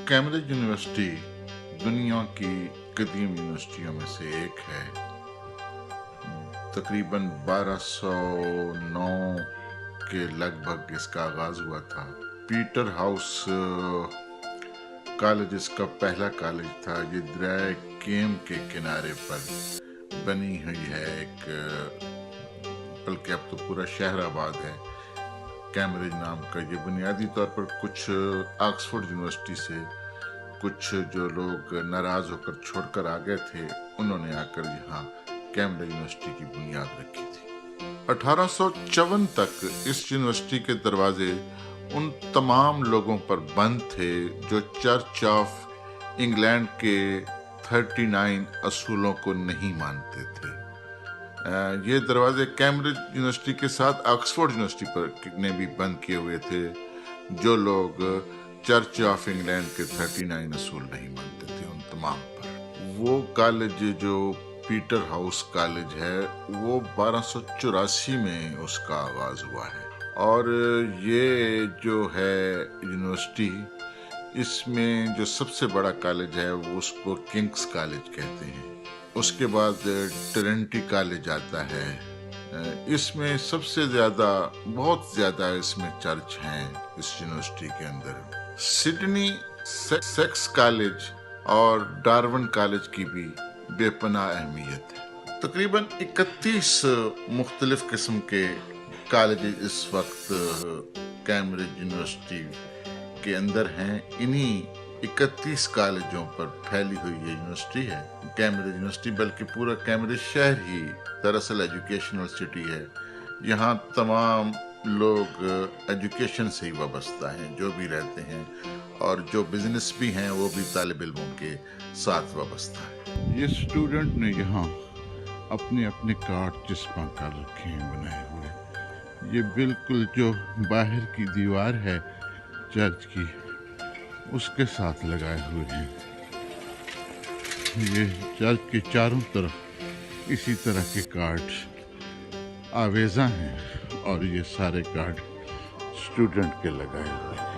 Cambridge university दुनिया की कदीम यूनिवर्सिटियों में से एक है। तकरीबन 1209 के लगभग इसका आगाज हुआ था। पीटर हाउस कॉलेज इसका पहला कॉलेज था। ये दरिया केम के किनारे पर बनी हुई है एक, बल्कि अब तो पूरा शहर आबाद है कैम्ब्रिज नाम का। ये बुनियादी तौर पर कुछ ऑक्सफोर्ड यूनिवर्सिटी से कुछ जो लोग नाराज होकर छोड़कर आ गए थे, उन्होंने आकर यहाँ कैम्ब्रिज यूनिवर्सिटी की बुनियाद रखी थी। 1854 तक इस यूनिवर्सिटी के दरवाजे उन तमाम लोगों पर बंद थे जो चर्च ऑफ इंग्लैंड के 39 असूलों को नहीं मानते थे। ये दरवाजे कैम्ब्रिज यूनिवर्सिटी के साथ ऑक्सफोर्ड यूनिवर्सिटी पर ने भी बंद किए हुए थे जो लोग चर्च ऑफ इंग्लैंड के 39 असूल नहीं मानते थे, उन तमाम पर। वो कॉलेज जो पीटर हाउस कॉलेज है वो 1284 में उसका आगाज हुआ है। और ये जो है यूनिवर्सिटी, इसमें जो सबसे बड़ा कॉलेज है वो उसको किंग्स कॉलेज कहते हैं। उसके बाद ट्रिनिटी कॉलेज आता है। इसमें सबसे ज्यादा, बहुत ज्यादा इसमें चर्च हैं इस यूनिवर्सिटी के अंदर। सिडनी सेक्स कॉलेज और डार्विन कॉलेज की भी बेपनाह अहमियत है। तकरीबन 31 मुख्तलिफ किस्म के कॉलेज इस वक्त कैम्ब्रिज यूनिवर्सिटी के अंदर हैं। इन्हीं 31 कॉलेजों पर फैली हुई ये यूनिवर्सिटी है कैम्ब्रिज यूनिवर्सिटी, बल्कि पूरा कैम्ब्रिज शहर ही दरअसल एजुकेशनल सिटी है। यहाँ तमाम लोग एजुकेशन से ही वाबस्ता हैं, जो भी रहते हैं, और जो बिजनेस भी हैं वो भी तालिब इल्मों के साथ वाबस्ता है। ये स्टूडेंट ने यहाँ अपने अपने कार्ड जिस्मा कर रखे हैं बनाए हुए। ये बिल्कुल जो बाहर की दीवार है चर्च की, उसके साथ लगाए हुए हैं। ये चर्च के चारों तरफ इसी तरह के कार्ड आवेजा हैं और ये सारे कार्ड स्टूडेंट के लगाए हुए हैं।